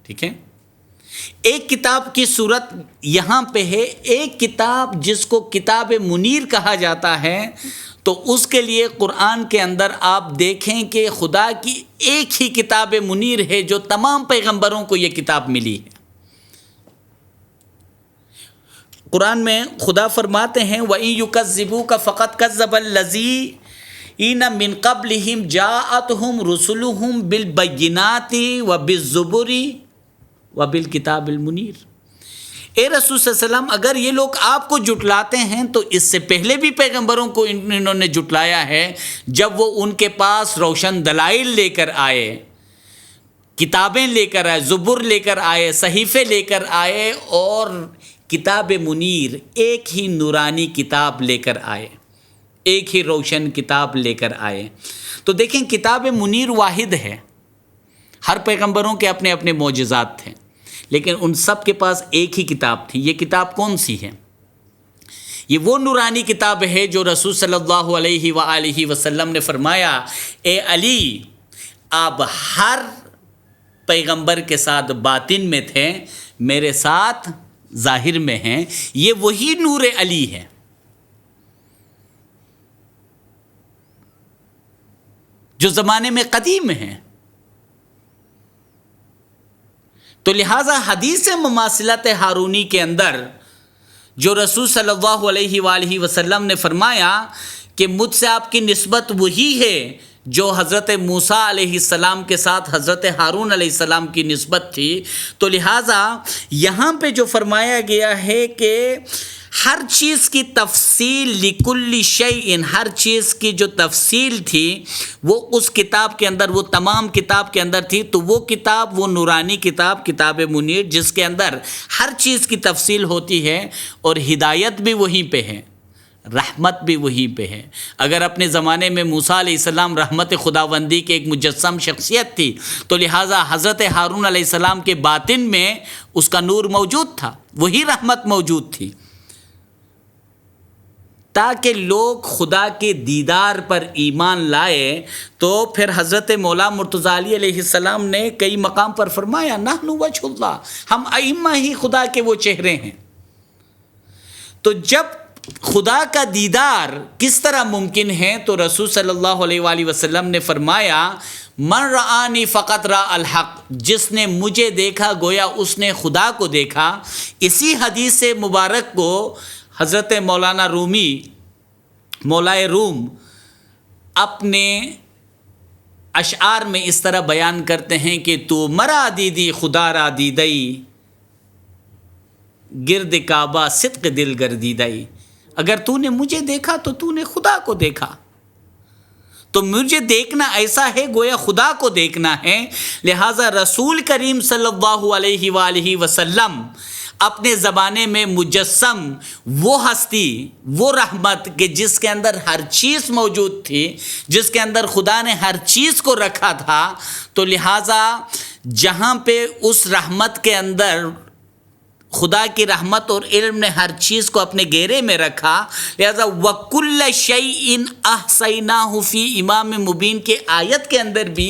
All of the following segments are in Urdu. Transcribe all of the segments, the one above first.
ٹھیک ہے، ایک کتاب کی صورت یہاں پہ ہے، ایک کتاب جس کو کتاب منیر کہا جاتا ہے، تو اس کے لیے قرآن کے اندر آپ دیکھیں کہ خدا کی ایک ہی کتاب منیر ہے جو تمام پیغمبروں کو یہ کتاب ملی ہے۔ قرآن میں خدا فرماتے ہیں وَإِن يُكَذِّبُوكَ فَقَدْ كَذَّبَ الَّذِينَ مِن قَبْلِهِمْ جَاءَتْهُمْ رُسُلُهُم بِالْبَيِّنَاتِ وَبِالزُّبُرِ وَبِالْكِتَابِ الْمُنِيرِ۔ اے رسول صلی اللہ علیہ وسلم، اگر یہ لوگ آپ کو جھٹلاتے ہیں تو اس سے پہلے بھی پیغمبروں کو انہوں نے جھٹلایا ہے، جب وہ ان کے پاس روشن دلائل لے کر آئے، کتابیں لے کر آئے، زبر لے کر آئے، صحیفے لے کر آئے، اور کتاب منیر ایک ہی نورانی کتاب لے کر آئے، ایک ہی روشن کتاب لے کر آئے۔ تو دیکھیں کتاب منیر واحد ہے، ہر پیغمبروں کے اپنے اپنے معجزات تھے، لیکن ان سب کے پاس ایک ہی کتاب تھی۔ یہ کتاب کون سی ہے؟ یہ وہ نورانی کتاب ہے جو رسول صلی اللہ علیہ وآلہ وسلم نے فرمایا، اے علی، آپ ہر پیغمبر کے ساتھ باطن میں تھے، میرے ساتھ ظاہر میں ہیں۔ یہ وہی نور علی ہے۔ جو زمانے میں قدیم ہیں۔ تو لہٰذا حدیث مماثلت ہارونی کے اندر جو رسول صلی اللہ علیہ وآلہ وسلم نے فرمایا کہ مجھ سے آپ کی نسبت وہی ہے جو حضرت موسیٰ علیہ السلام کے ساتھ حضرت ہارون علیہ السلام کی نسبت تھی، تو لہٰذا یہاں پہ جو فرمایا گیا ہے کہ ہر چیز کی تفصیل لکل شیء، ہر چیز کی جو تفصیل تھی وہ اس کتاب کے اندر، وہ تمام کتاب کے اندر تھی۔ تو وہ کتاب، وہ نورانی کتاب، کتاب منیر، جس کے اندر ہر چیز کی تفصیل ہوتی ہے، اور ہدایت بھی وہیں پہ ہے، رحمت بھی وہیں پہ ہے۔ اگر اپنے زمانے میں موسیٰ علیہ السلام رحمت خداوندی کے ایک مجسم شخصیت تھی، تو لہٰذا حضرت ہارون علیہ السلام کے باطن میں اس کا نور موجود تھا، وہی رحمت موجود تھی، تاکہ لوگ خدا کے دیدار پر ایمان لائے۔ تو پھر حضرت مولا مرتضیٰ علی علیہ السلام نے کئی مقام پر فرمایا نحن وجہ اللہ، ہم ائمہ ہی خدا کے وہ چہرے ہیں۔ تو جب خدا کا دیدار کس طرح ممکن ہے؟ تو رسول صلی اللہ علیہ وآلہ وسلم نے فرمایا من رآنی فقط را الحق، جس نے مجھے دیکھا گویا اس نے خدا کو دیکھا۔ اسی حدیث مبارک کو حضرت مولانا رومی، مولائے روم، اپنے اشعار میں اس طرح بیان کرتے ہیں کہ تو مرا دیدی خدا را دیدئی، گرد کعبہ صدق دل گردیدئی۔ اگر تو نے مجھے دیکھا تو تو نے خدا کو دیکھا۔ تو مجھے دیکھنا ایسا ہے گویا خدا کو دیکھنا ہے۔ لہٰذا رسول کریم صلی اللہ علیہ وآلہ وسلم اپنے زمانے میں مجسم وہ ہستی، وہ رحمت کہ جس کے اندر ہر چیز موجود تھی، جس کے اندر خدا نے ہر چیز کو رکھا تھا، تو لہٰذا جہاں پہ اس رحمت کے اندر خدا کی رحمت اور علم نے ہر چیز کو اپنے گھیرے میں رکھا، لہذا وَكُلَّ شَيْءٍ أَحْصَيْنَاهُ فِي امام مبین کے آیت کے اندر بھی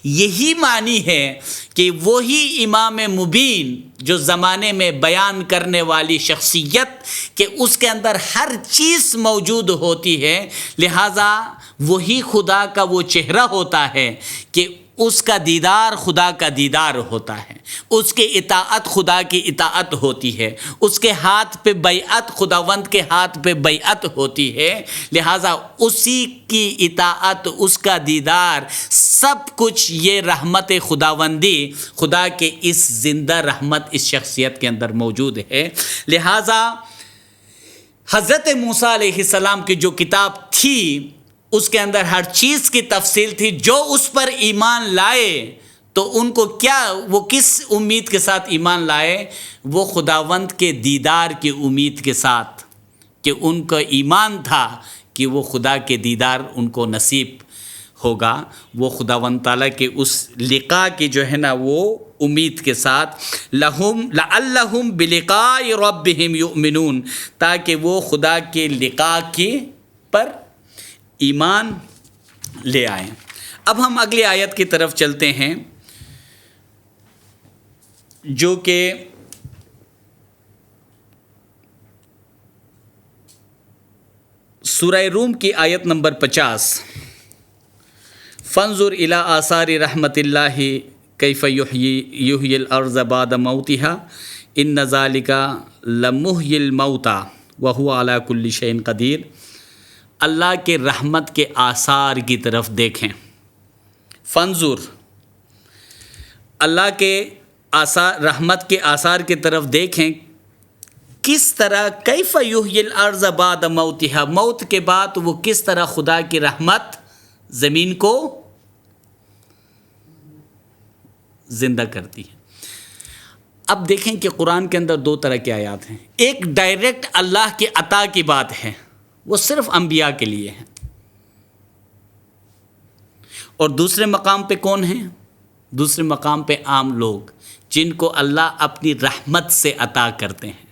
یہی معنی ہے کہ وہی امام مبین جو زمانے میں بیان کرنے والی شخصیت کہ اس کے اندر ہر چیز موجود ہوتی ہے، لہذا وہی خدا کا وہ چہرہ ہوتا ہے کہ اس کا دیدار خدا کا دیدار ہوتا ہے، اس کے اطاعت خدا کی اطاعت ہوتی ہے، اس کے ہاتھ پہ بیعت خداوند کے ہاتھ پہ بیعت ہوتی ہے۔ لہٰذا اسی کی اطاعت، اس کا دیدار، سب کچھ یہ رحمت خداوندی، خدا کے اس زندہ رحمت اس شخصیت کے اندر موجود ہے۔ لہٰذا حضرت موسیٰ علیہ السلام کی جو کتاب تھی اس کے اندر ہر چیز کی تفصیل تھی۔ جو اس پر ایمان لائے تو ان کو کیا، وہ کس امید کے ساتھ ایمان لائے؟ وہ خداوند کے دیدار کی امید کے ساتھ، کہ ان کا ایمان تھا کہ وہ خدا کے دیدار ان کو نصیب ہوگا، وہ خداوند تعالیٰ کے اس لقاء کی جو ہے نا وہ امید کے ساتھ، لعلہم بلقاء ربہم یؤمنون، تاکہ وہ خدا کے لقاء کے پر ایمان لے آئیں۔ اب ہم اگلی آیت کی طرف چلتے ہیں۔ جو کہ سورہ روم کی آیت نمبر 50، فانظر الی آثار رحمت اللہ کیف یحیی الارض بعد موتها ان ذلک لمحیی الموتى وہو علی کل شیء قدیر۔ اللہ کے رحمت کے آثار کی طرف دیکھیں، فانظر، اللہ کے آثار، رحمت کے آثار کی طرف دیکھیں، کس طرح کیف یحیی الارض بعد موتها، موت کے بعد وہ کس طرح خدا کی رحمت زمین کو زندہ کرتی ہے۔ اب دیکھیں کہ قرآن کے اندر دو طرح کی آیات ہیں، ایک ڈائریکٹ اللہ کی عطا کی بات ہے، وہ صرف انبیاء کے لیے ہے، اور دوسرے مقام پہ کون ہیں؟ دوسرے مقام پہ عام لوگ جن کو اللہ اپنی رحمت سے عطا کرتے ہیں،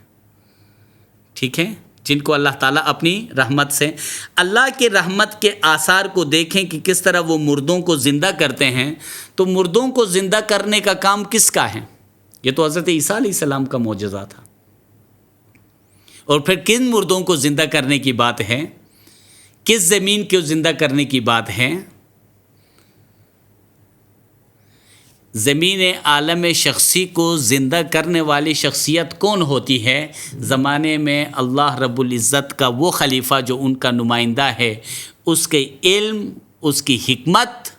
ٹھیک ہے، جن کو اللہ تعالیٰ اپنی رحمت سے، اللہ کی رحمت کے آثار کو دیکھیں کہ کس طرح وہ مردوں کو زندہ کرتے ہیں۔ تو مردوں کو زندہ کرنے کا کام کس کا ہے؟ یہ تو حضرت عیسیٰ علیہ السلام کا معجزہ تھا۔ اور پھر کن مردوں کو زندہ کرنے کی بات ہے؟ کس زمین کو زندہ کرنے کی بات ہے؟ زمین عالم شخصی کو زندہ کرنے والی شخصیت کون ہوتی ہے؟ زمانے میں اللہ رب العزت کا وہ خلیفہ جو ان کا نمائندہ ہے، اس کے علم، اس کی حکمت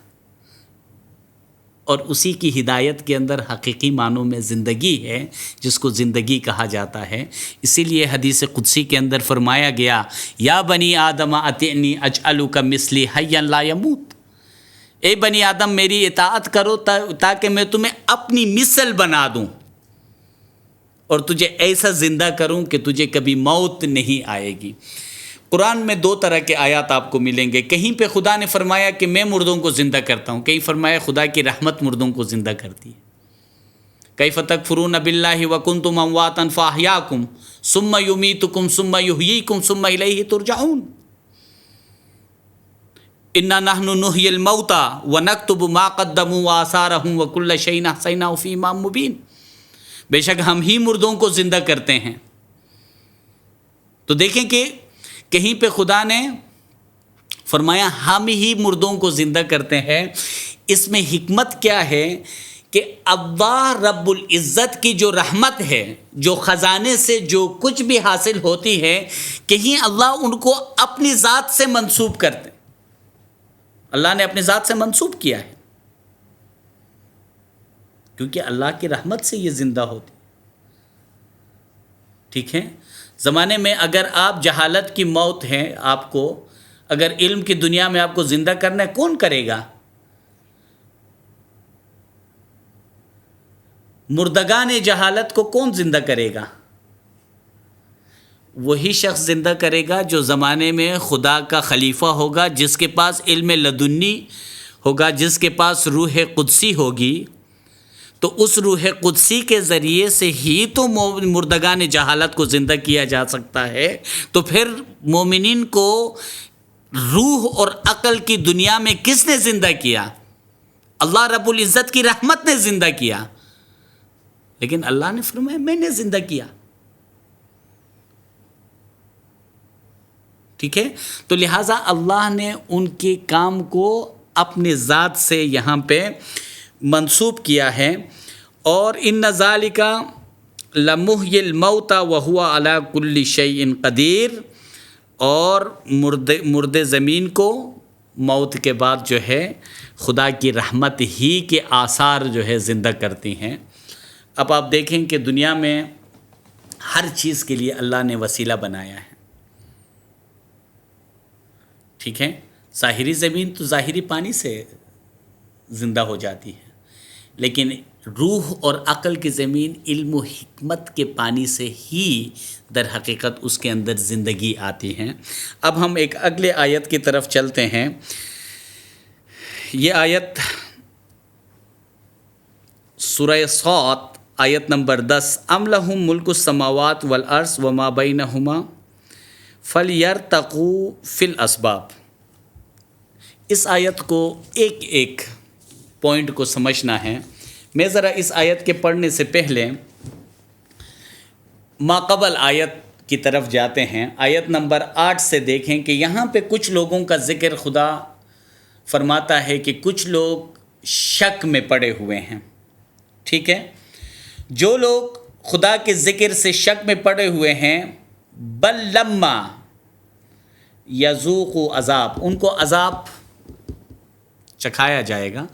اور اسی کی ہدایت کے اندر حقیقی معنوں میں زندگی ہے، جس کو زندگی کہا جاتا ہے۔ اسی لیے حدیث قدسی کے اندر فرمایا گیا، یا بنی آدم اطیعنی اجعلک مثلی حیا لا یموت، اے بنی آدم میری اطاعت کرو تاکہ میں تمہیں اپنی مثل بنا دوں اور تجھے ایسا زندہ کروں کہ تجھے کبھی موت نہیں آئے گی۔ قرآن میں دو طرح کے آیات آپ کو ملیں گے، کہیں پہ خدا نے فرمایا کہ میں مردوں کو زندہ کرتا ہوں، کہیں فرمایا خدا کی رحمت مردوں کو زندہ کرتی ہے۔ کیف تکفرون باللہ وکنتم امواتا فاحیاکم ثم یمیتکم ثم یحییکم ثم الیہ ترجعون، انا نحن نحیی الموتى ونکتب ما قدموا وآثارهم وکل شیء احصیناہ فی امام مبین، بے شک ہم ہی مردوں کو زندہ کرتے ہیں۔ تو دیکھیں کہ کہیں پہ خدا نے فرمایا ہم ہی مردوں کو زندہ کرتے ہیں۔ اس میں حکمت کیا ہے کہ اللہ رب العزت کی جو رحمت ہے، جو خزانے سے جو کچھ بھی حاصل ہوتی ہے، کہیں اللہ ان کو اپنی ذات سے منسوب کرتے، اللہ نے اپنی ذات سے منسوب کیا ہے، کیونکہ اللہ کی رحمت سے یہ زندہ ہوتی، ٹھیک ہے۔ زمانے میں اگر آپ جہالت کی موت ہے، آپ کو اگر علم کی دنیا میں آپ کو زندہ کرنا ہے، کون کرے گا؟ مردگان جہالت کو کون زندہ کرے گا؟ وہی شخص زندہ کرے گا جو زمانے میں خدا کا خلیفہ ہوگا، جس کے پاس علم لدنی ہوگا، جس کے پاس روح قدسی ہوگی۔ تو اس روح قدسی کے ذریعے سے ہی تو مردگان جہالت کو زندہ کیا جا سکتا ہے۔ تو پھر مومنین کو روح اور عقل کی دنیا میں کس نے زندہ کیا؟ اللہ رب العزت کی رحمت نے زندہ کیا، لیکن اللہ نے فرمایا میں نے زندہ کیا، ٹھیک ہے۔ تو لہٰذا اللہ نے ان کے کام کو اپنے ذات سے یہاں پہ منسوب کیا ہے۔ اور ان ذالک لمحیی الموتى وہو علی کل شیء قدیر، اور مردے زمین کو موت کے بعد جو ہے خدا کی رحمت ہی کے آثار جو ہے زندہ کرتی ہیں۔ اب آپ دیکھیں کہ دنیا میں ہر چیز کے لیے اللہ نے وسیلہ بنایا ہے، ٹھیک ہے۔ ظاہری زمین تو ظاہری پانی سے زندہ ہو جاتی ہے، لیکن روح اور عقل کی زمین علم و حکمت کے پانی سے ہی در حقیقت اس کے اندر زندگی آتی ہے۔ اب ہم ایک اگلے آیت کی طرف چلتے ہیں۔ یہ آیت سورہ صاد آیت نمبر 10، ام لہم ملک السماوات والارض وما بینہما فلیرتقوا فی الاسباب۔ اس آیت کو ایک ایک پوائنٹ کو سمجھنا ہے۔ میں ذرا اس آیت کے پڑھنے سے پہلے ماقبل آیت کی طرف جاتے ہیں. آیت نمبر 8 سے دیکھیں کہ یہاں پہ کچھ لوگوں کا ذکر خدا فرماتا ہے کہ کچھ لوگ شک میں پڑے ہوئے ہیں. ٹھیک ہے، جو لوگ خدا کے ذکر سے شک میں پڑے ہوئے ہیں، بل لما یذوق عذاب، ان کو عذاب چکھایا جائے گا،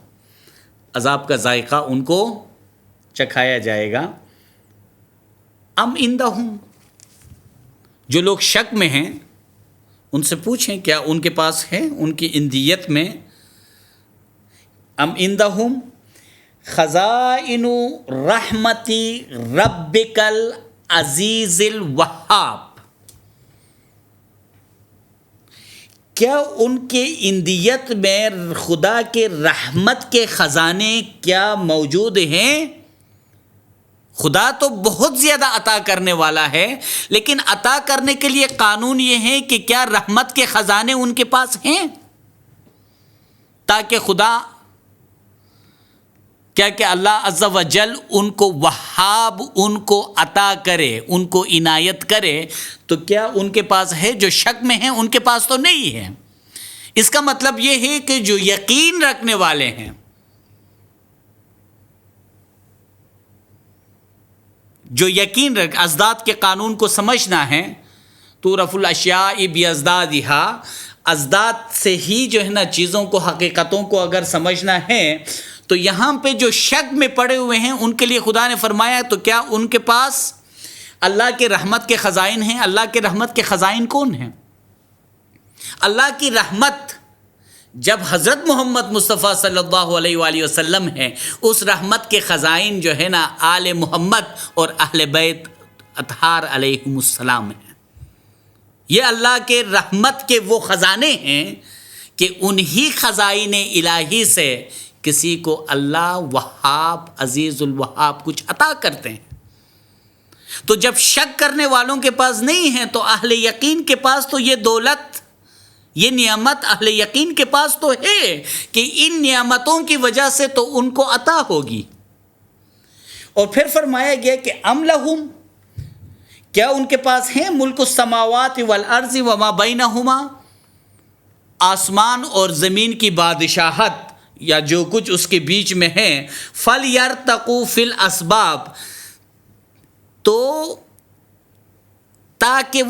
عذاب کا ذائقہ ان کو چکھایا جائے گا. ام عندہم، جو لوگ شک میں ہیں ان سے پوچھیں کیا ان کے پاس ہے، ان کی اندیت میں. ام عندہم خزائن رحمتی ربک العزیز الوہاب، کیا ان کے اندیت میں خدا کے رحمت کے خزانے کیا موجود ہیں؟ خدا تو بہت زیادہ عطا کرنے والا ہے، لیکن عطا کرنے کے لیے قانون یہ ہے کہ کیا رحمت کے خزانے ان کے پاس ہیں، تاکہ خدا کیا کہ اللہ عز و جل ان کو وہاب، ان کو عطا کرے، ان کو عنایت کرے. تو کیا ان کے پاس ہے؟ جو شک میں ہیں ان کے پاس تو نہیں ہے. اس کا مطلب یہ ہے کہ جو یقین رکھنے والے ہیں، جو یقین رکھ ازداد کے قانون کو سمجھنا ہے، تو رف الاشیاء بازدادہا، ازداد سے ہی جو ہے نا چیزوں کو، حقیقتوں کو اگر سمجھنا ہے، تو یہاں پہ جو شک میں پڑے ہوئے ہیں ان کے لیے خدا نے فرمایا تو کیا ان کے پاس اللہ کے رحمت کے خزائن ہیں؟ اللہ کے رحمت کے خزائن کون ہیں؟ اللہ کی رحمت جب حضرت محمد مصطفیٰ صلی اللہ علیہ وآلہ وسلم ہے، اس رحمت کے خزائن جو ہے نا آل محمد اور اہل بیت اطہار علیہم السلام ہیں. یہ اللہ کے رحمت کے وہ خزانے ہیں کہ انہی خزائن الہی سے کسی کو اللہ وہاب، عزیز الوہاب کچھ عطا کرتے ہیں. تو جب شک کرنے والوں کے پاس نہیں ہے تو اہل یقین کے پاس تو یہ دولت، یہ نعمت اہل یقین کے پاس تو ہے کہ ان نعمتوں کی وجہ سے تو ان کو عطا ہوگی. اور پھر فرمایا گیا کہ ام لہم، کیا ان کے پاس ہیں ملک السماوات والارض وما بینہما، آسمان اور زمین کی بادشاہت یا جو کچھ اس کے بیچ میں ہے. فَلْيَرْتَقُوا فِي الْأَسْبَابِ، تو تاکہ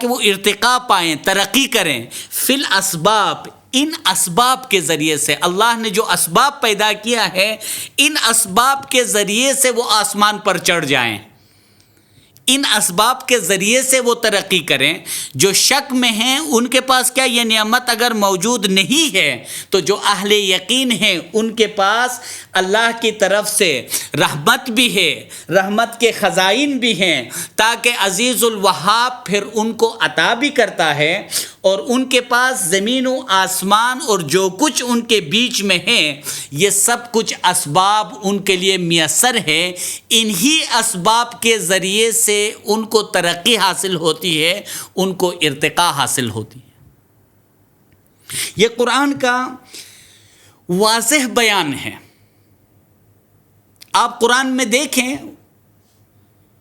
وہ ارتقاء پائیں، ترقی کریں. فی الاسباب، ان اسباب کے ذریعے سے. اللہ نے جو اسباب پیدا کیا ہے، ان اسباب کے ذریعے سے وہ آسمان پر چڑھ جائیں، ان اسباب کے ذریعے سے وہ ترقی کریں. جو شک میں ہیں ان کے پاس کیا یہ نعمت اگر موجود نہیں ہے، تو جو اہل یقین ہیں ان کے پاس اللہ کی طرف سے رحمت بھی ہے، رحمت کے خزائن بھی ہیں، تاکہ عزیز الوہاب پھر ان کو عطا بھی کرتا ہے. اور ان کے پاس زمین و آسمان اور جو کچھ ان کے بیچ میں ہے، یہ سب کچھ اسباب ان کے لیے میسر ہے. انہی اسباب کے ذریعے سے ان کو ترقی حاصل ہوتی ہے، ان کو ارتقاء حاصل ہوتی ہے. یہ قرآن کا واضح بیان ہے. آپ قرآن میں دیکھیں،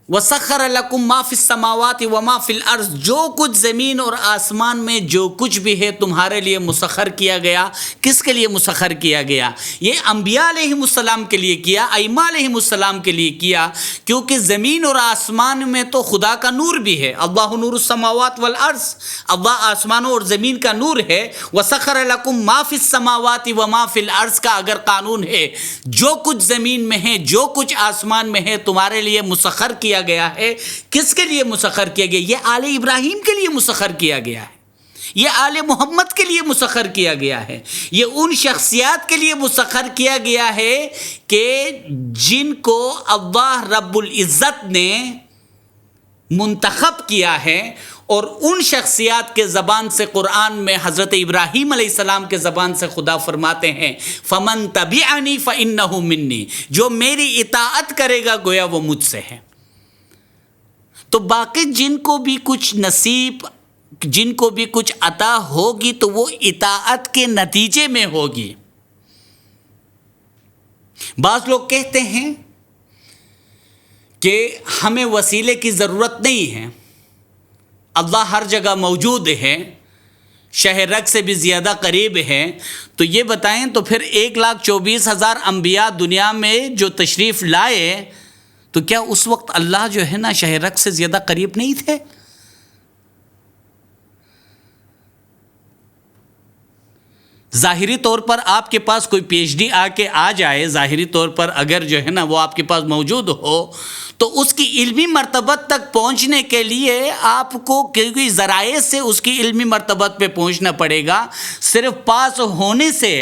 وَسَخَّرَ لَكُم مَّا فِي السَّمَاوَاتِ وَمَا فِي الْأَرْضِ، جو کچھ زمین اور آسمان میں جو کچھ بھی ہے تمہارے لیے مسخر کیا گیا. کس کے لیے مسخر کیا گیا؟ یہ انبیاء علیہم السلام کے لیے کیا، ائمہ علیہم السلام کے لیے کیا، کیونکہ زمین اور آسمان میں تو خدا کا نور بھی ہے. اللہ نور السماوات والارض، اللہ آسمانوں اور زمین کا نور ہے. وَسَخَّرَ لَكُم مَّا فِي السَّمَاوَاتِ وَمَا فِي الْأَرْضِ کا اگر قانون ہے، جو کچھ زمین میں ہے، جو کچھ آسمان میں ہے تمہارے لیے مسخر کیا گیا ہے. کس کے لیے مسخر کیا گیا؟ یہ آل ابراہیم کے لیے مسخر کیا گیا ہے، یہ آل محمد کے لیے مسخر کیا گیا ہے، یہ ان شخصیات کے لیے مسخر کیا گیا ہے کہ جن کو اللہ رب العزت نے منتخب کیا ہے. اور ان شخصیات کے زبان سے قرآن میں حضرت ابراہیم علیہ السلام کے زبان سے خدا فرماتے ہیں فَمَن تَبِعَنِي فَإِنَّهُ مِنِّي، جو میری اطاعت کرے گا گویا وہ مجھ سے ہے. تو باقی جن کو بھی کچھ نصیب، جن کو بھی کچھ عطا ہوگی تو وہ اطاعت کے نتیجے میں ہوگی. بعض لوگ کہتے ہیں کہ ہمیں وسیلے کی ضرورت نہیں ہے، اللہ ہر جگہ موجود ہے، شہ رگ سے بھی زیادہ قریب ہے. تو یہ بتائیں تو پھر 1,24,000 انبیاء دنیا میں جو تشریف لائے تو کیا اس وقت اللہ جو ہے نا شہ رگ سے زیادہ قریب نہیں تھے؟ ظاہری طور پر آپ کے پاس کوئی پی ایچ ڈی آ کے آ جائے، ظاہری طور پر اگر جو ہے نا وہ آپ کے پاس موجود ہو تو اس کی علمی مرتبت تک پہنچنے کے لیے آپ کو کئی ذرائع سے اس کی علمی مرتبت پہ پہنچنا پڑے گا. صرف پاس ہونے سے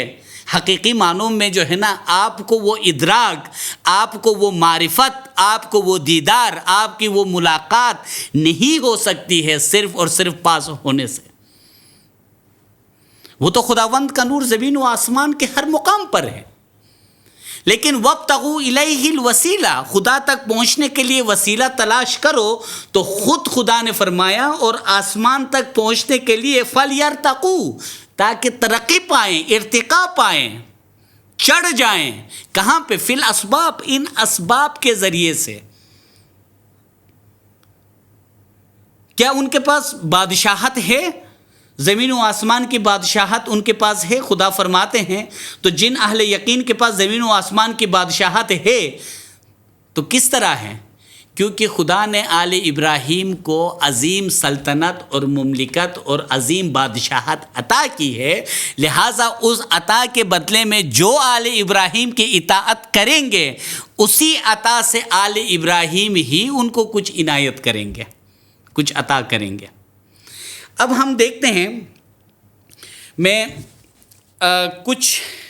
حقیقی معنوں میں جو ہے نا آپ کو وہ ادراک، آپ کو وہ معرفت، آپ کو وہ دیدار، آپ کی وہ ملاقات نہیں ہو سکتی ہے صرف اور صرف پاس ہونے سے. وہ تو خداوند کا نور زمین و آسمان کے ہر مقام پر ہے. لیکن وابتغوا الیہ الوسیلہ، خدا تک پہنچنے کے لیے وسیلہ تلاش کرو. تو خود خدا نے فرمایا اور آسمان تک پہنچنے کے لیے فلیرتقوا، تاکہ ترقی پائیں، ارتقاء پائیں، چڑھ جائیں. کہاں پہ؟ فی الاسباب، ان اسباب کے ذریعے سے. کیا ان کے پاس بادشاہت ہے؟ زمین و آسمان کی بادشاہت ان کے پاس ہے؟ خدا فرماتے ہیں تو جن اہل یقین کے پاس زمین و آسمان کی بادشاہت ہے تو کس طرح ہے؟ کیونکہ خدا نے آل ابراہیم کو عظیم سلطنت اور مملکت اور عظیم بادشاہت عطا کی ہے، لہٰذا اس عطا کے بدلے میں جو آل ابراہیم کی اطاعت کریں گے اسی عطا سے آل ابراہیم ہی ان کو کچھ عنایت کریں گے، کچھ عطا کریں گے. اب ہم دیکھتے ہیں، میں کچھ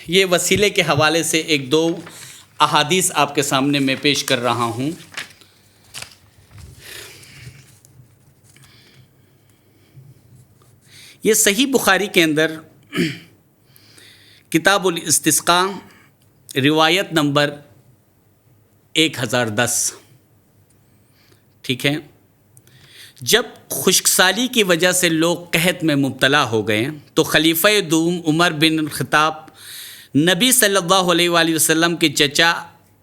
یہ وسیلے کے حوالے سے ایک دو احادیث آپ کے سامنے میں پیش کر رہا ہوں. یہ صحیح بخاری کے اندر کتاب الاستسقاء روایت نمبر 1010، ٹھیک ہے. جب خشک سالی کی وجہ سے لوگ قحط میں مبتلا ہو گئے تو خلیفہ دوم عمر بن الخطاب نبی صلی اللہ علیہ وآلہ وسلم کے چچا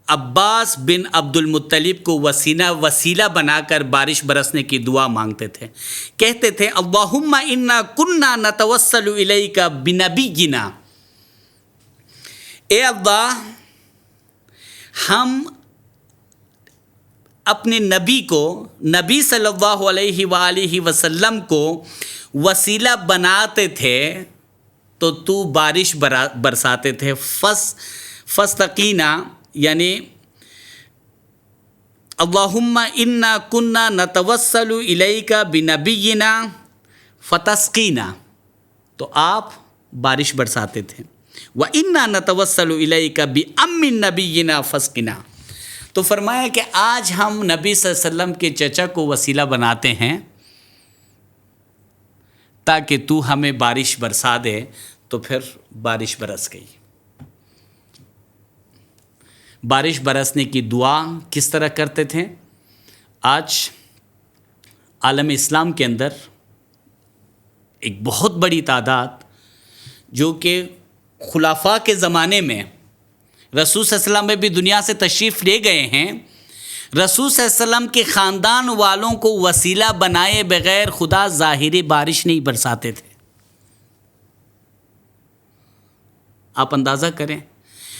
عباس بن عبد المطلب کو وسیلہ بنا کر بارش برسنے کی دعا مانگتے تھے. کہتے تھے اللہم انا کننا نتوسل الیک بنبینا، اے اللہ ہم اپنے نبی کو، نبی صلی اللہ علیہ وآلہ وسلم کو وسیلہ بناتے تھے تو تو بارش برساتے تھے. فاستقینا یعنی اللہم انا کننا نتوسل الیک بنبینا فتسقینا، تو آپ بارش برساتے تھے. وَإِنَّا نَتَوَسَّلُ إِلَيْكَ بِأَمِّ نَبِيِّنَا فَاسْقِنَا، تو فرمایا کہ آج ہم نبی صلی اللہ علیہ وسلم کے چچا کو وسیلہ بناتے ہیں تاکہ تو ہمیں بارش برسا دے. تو پھر بارش برس گئی. بارش برسنے کی دعا کس طرح کرتے تھے؟ آج عالم اسلام کے اندر ایک بہت بڑی تعداد جو کہ خلفاء کے زمانے میں رسول صلی اللہ علیہ وسلم میں بھی دنیا سے تشریف لے گئے ہیں، رسول صلی اللہ علیہ وسلم کے خاندان والوں کو وسیلہ بنائے بغیر خدا ظاہری بارش نہیں برساتے تھے. آپ اندازہ کریں.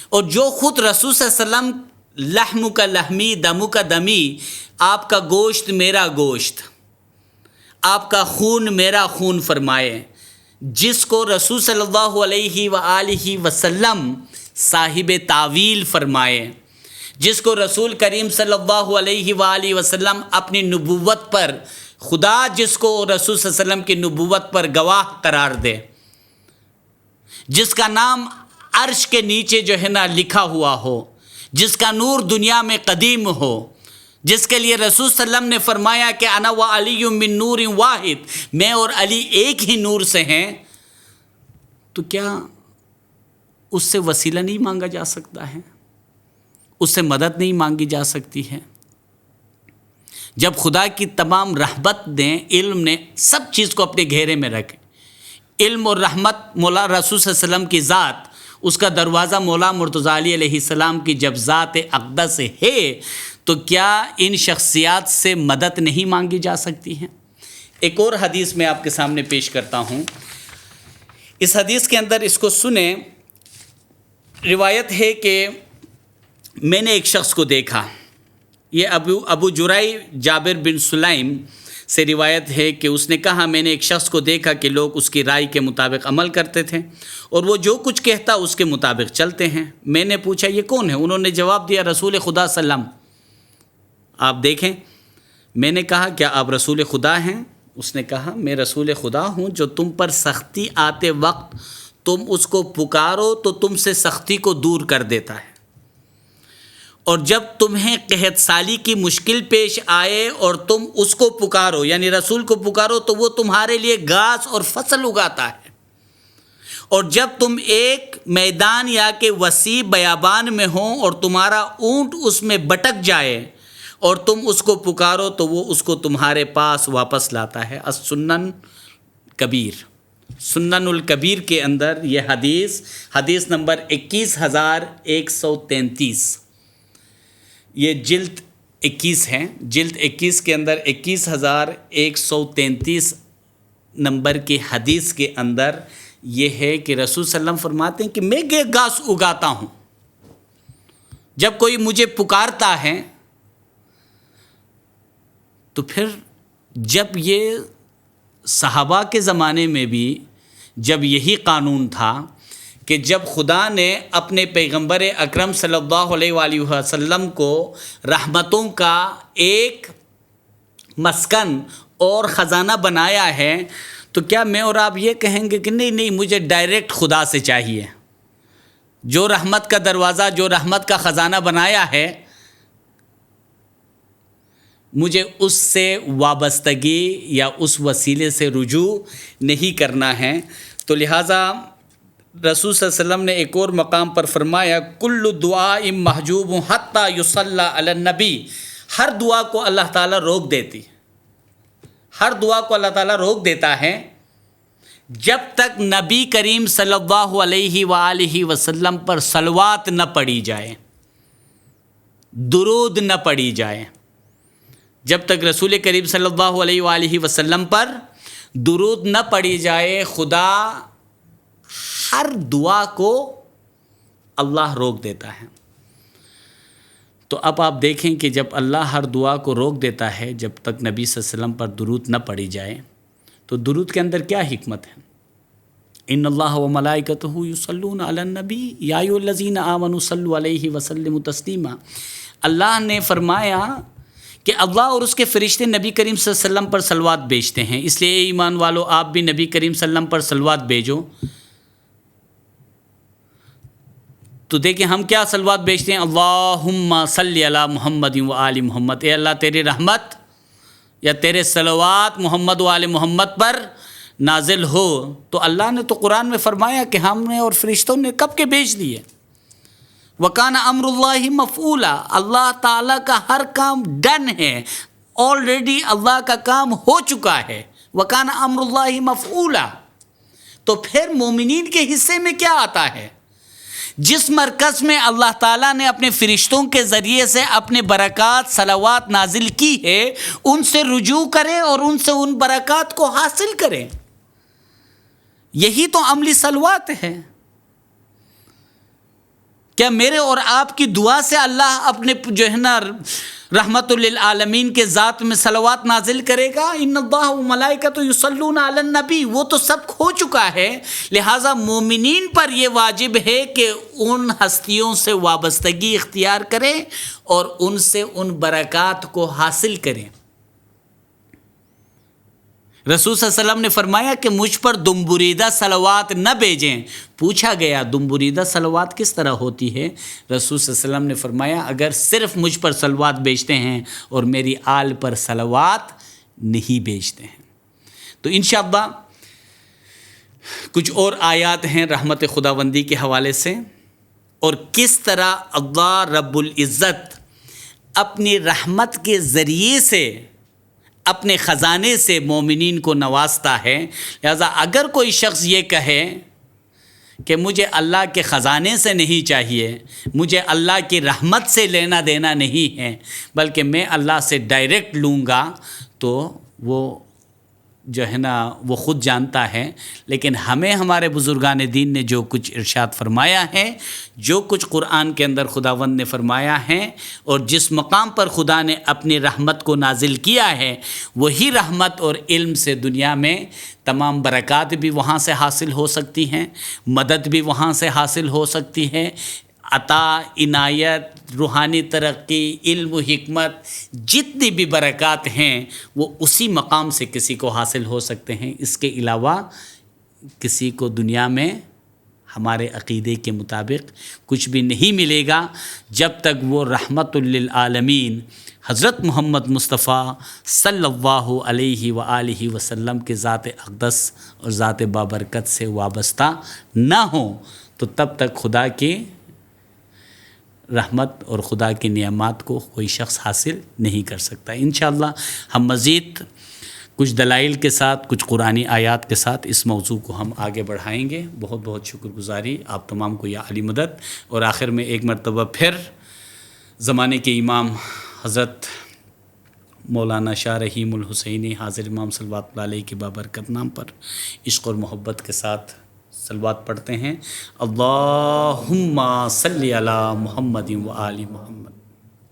اور جو خود رسول صلی اللہ علیہ وسلم لحم کا لحمی دم کا دمی، آپ کا گوشت میرا گوشت، آپ کا خون میرا خون فرمائے، جس کو رسول صلی اللہ علیہ وآلہ وسلم صاحب تعویل فرمائے، جس کو رسول کریم صلی اللہ علیہ وآلہ وسلم اپنی نبوت پر، خدا جس کو رسول صلی اللہ علیہ وسلم کی نبوت پر گواہ قرار دے، جس کا نام عرش کے نیچے جو ہے نا لکھا ہوا ہو، جس کا نور دنیا میں قدیم ہو، جس کے لیے رسول صلی اللہ علیہ وسلم نے فرمایا کہ انا و علی من نور واحد، میں اور علی ایک ہی نور سے ہیں. تو کیا اس سے وسیلہ نہیں مانگا جا سکتا ہے؟ اس سے مدد نہیں مانگی جا سکتی ہے؟ جب خدا کی تمام رحمت نے، علم نے سب چیز کو اپنے گھیرے میں رکھے، علم اور رحمت مولا رسول صلی اللہ علیہ وسلم کی ذات اس کا دروازہ مولا مرتضیٰ علی علیہ السلام کی جب ذات اقدس ہے تو کیا ان شخصیات سے مدد نہیں مانگی جا سکتی ہیں؟ ایک اور حدیث میں آپ کے سامنے پیش کرتا ہوں. اس حدیث کے اندر اس کو سنیں. روایت ہے کہ میں نے ایک شخص کو دیکھا. یہ ابو جرائی جابر بن سلیم سے روایت ہے کہ اس نے کہا میں نے ایک شخص کو دیکھا کہ لوگ اس کی رائے کے مطابق عمل کرتے تھے اور وہ جو کچھ کہتا اس کے مطابق چلتے ہیں. میں نے پوچھا یہ کون ہے؟ انہوں نے جواب دیا رسول خدا صلی اللہ علیہ وسلم. آپ دیکھیں. میں نے کہا کیا آپ رسول خدا ہیں؟ اس نے کہا میں رسول خدا ہوں جو تم پر سختی آتے وقت تم اس کو پکارو تو تم سے سختی کو دور کر دیتا ہے، اور جب تمہیں قحط سالی کی مشکل پیش آئے اور تم اس کو پکارو یعنی رسول کو پکارو تو وہ تمہارے لیے گھاس اور فصل اگاتا ہے، اور جب تم ایک میدان یا کہ وسیع بیابان میں ہو اور تمہارا اونٹ اس میں بٹک جائے اور تم اس کو پکارو تو وہ اس کو تمہارے پاس واپس لاتا ہے. السنن کبیر، سنن الکبیر کے اندر یہ حدیث نمبر 21,133. یہ جلد 21 ہے. جلد 21 کے اندر 21,133 نمبر کی حدیث کے اندر یہ ہے کہ رسول صلی اللہ علیہ وسلم فرماتے ہیں کہ میں گھاس اگاتا ہوں. جب کوئی مجھے پکارتا ہے تو پھر جب یہ صحابہ کے زمانے میں بھی جب یہی قانون تھا کہ جب خدا نے اپنے پیغمبر اکرم صلی اللہ علیہ وآلہ وسلم کو رحمتوں کا ایک مسکن اور خزانہ بنایا ہے تو کیا میں اور آپ یہ کہیں گے کہ نہیں مجھے ڈائریکٹ خدا سے چاہیے؟ جو رحمت کا دروازہ، جو رحمت کا خزانہ بنایا ہے مجھے اس سے وابستگی یا اس وسیلے سے رجوع نہیں کرنا ہے. تو لہٰذا رسول صلی اللہ علیہ وسلم نے ایک اور مقام پر فرمایا کل دعاء محجوب حتی یصلی علی النبی. ہر دعا کو اللہ تعالیٰ روک دیتی، ہر دعا کو اللہ تعالیٰ روک دیتا ہے جب تک نبی کریم صلی اللہ علیہ وآلہ وسلم پر صلوات نہ پڑھی جائے، درود نہ پڑھی جائے. جب تک رسول کریم صلی اللہ علیہ وآلہ وسلم پر درود نہ پڑھی جائے خدا ہر دعا کو اللہ روک دیتا ہے. تو اب آپ دیکھیں کہ جب اللہ ہر دعا کو روک دیتا ہے جب تک نبی صلی اللہ علیہ وسلم پر درود نہ پڑھی جائے تو درود کے اندر کیا حکمت ہے؟ ان اللہ و ملائکتہ یصلون علی النبی یا ایھا الذین آمنوا صلوا علیہ وسلموا تسلیما. اللہ نے فرمایا کہ اللہ اور اس کے فرشتے نبی کریم صلی اللہ علیہ وسلم پر صلوات بھیجتے ہیں، اس لیے ایمان والو آپ بھی نبی کریم صلی اللہ علیہ وسلم پر صلوات بھیجو. تو دیکھیں ہم کیا صلوات بھیجتے ہیں؟ اللہم صلی علی محمد و آل محمد. اے اللہ تیری رحمت یا تیرے صلوات محمد و آل محمد پر نازل ہو. تو اللہ نے تو قرآن میں فرمایا کہ ہم نے اور فرشتوں نے کب کے بھیج دیے. وَكَانَ أَمْرُ اللَّهِ مَفْعُولًا. اللہ تعالیٰ کا ہر کام ڈن ہے، آلریڈی اللہ کا کام ہو چکا ہے. وَكَانَ أَمْرُ اللَّهِ مَفْعُولًا. تو پھر مومنین کے حصے میں کیا آتا ہے؟ جس مرکز میں اللہ تعالیٰ نے اپنے فرشتوں کے ذریعے سے اپنے برکات صلوات نازل کی ہے ان سے رجوع کریں اور ان سے ان برکات کو حاصل کریں. یہی تو عملی صلوات ہے. کیا میرے اور آپ کی دعا سے اللہ اپنے جو ہے نا رحمت للعالمین کے ذات میں صلوات نازل کرے گا؟ ان اللہ و ملائکتہ یصلون علی النبی. وہ تو سب ہو چکا ہے. لہٰذا مومنین پر یہ واجب ہے کہ ان ہستیوں سے وابستگی اختیار کریں اور ان سے ان برکات کو حاصل کریں. رسول صلی اللہ علیہ وسلم نے فرمایا کہ مجھ پر دم بریدہ صلوات نہ بھیجیں. پوچھا گیا دم بریدہ صلوات کس طرح ہوتی ہے؟ رسول صلی اللہ علیہ وسلم نے فرمایا اگر صرف مجھ پر صلوات بھیجتے ہیں اور میری آل پر صلوات نہیں بھیجتے ہیں. تو انشاءاللہ کچھ اور آیات ہیں رحمت خداوندی کے حوالے سے اور کس طرح اللہ رب العزت اپنی رحمت کے ذریعے سے اپنے خزانے سے مومنین کو نوازتا ہے. لہذا اگر کوئی شخص یہ کہے کہ مجھے اللہ کے خزانے سے نہیں چاہیے، مجھے اللہ کی رحمت سے لینا دینا نہیں ہے، بلکہ میں اللہ سے ڈائریکٹ لوں گا، تو وہ جو ہے نا وہ خود جانتا ہے۔ لیکن ہمیں ہمارے بزرگان دین نے جو کچھ ارشاد فرمایا ہے، جو کچھ قرآن کے اندر خداوند نے فرمایا ہے، اور جس مقام پر خدا نے اپنی رحمت کو نازل کیا ہے، وہی رحمت اور علم سے دنیا میں تمام برکات بھی وہاں سے حاصل ہو سکتی ہیں، مدد بھی وہاں سے حاصل ہو سکتی ہے، عطا، عنایت، روحانی ترقی، علم و حکمت، جتنی بھی برکات ہیں وہ اسی مقام سے کسی کو حاصل ہو سکتے ہیں۔ اس کے علاوہ کسی کو دنیا میں ہمارے عقیدے کے مطابق کچھ بھی نہیں ملے گا، جب تک وہ رحمت للعالمین حضرت محمد مصطفیٰ صلی اللہ علیہ وآلہ وسلم کے ذات اقدس اور ذات بابرکت سے وابستہ نہ ہوں، تو تب تک خدا کی رحمت اور خدا کی نعمات کو کوئی شخص حاصل نہیں کر سکتا۔ انشاءاللہ ہم مزید کچھ دلائل کے ساتھ، کچھ قرآنی آیات کے ساتھ اس موضوع کو ہم آگے بڑھائیں گے۔ بہت بہت شکر گزاری آپ تمام کو، یا علی مدد۔ اور آخر میں ایک مرتبہ پھر زمانے کے امام حضرت مولانا شاہ رحیم الحسینی حاضر امام صلوات اللہ علیہ کے بابرکت نام پر عشق اور محبت کے ساتھ صلوات پڑھتے ہیں۔ اللہم صلی علی محمد و آل محمد۔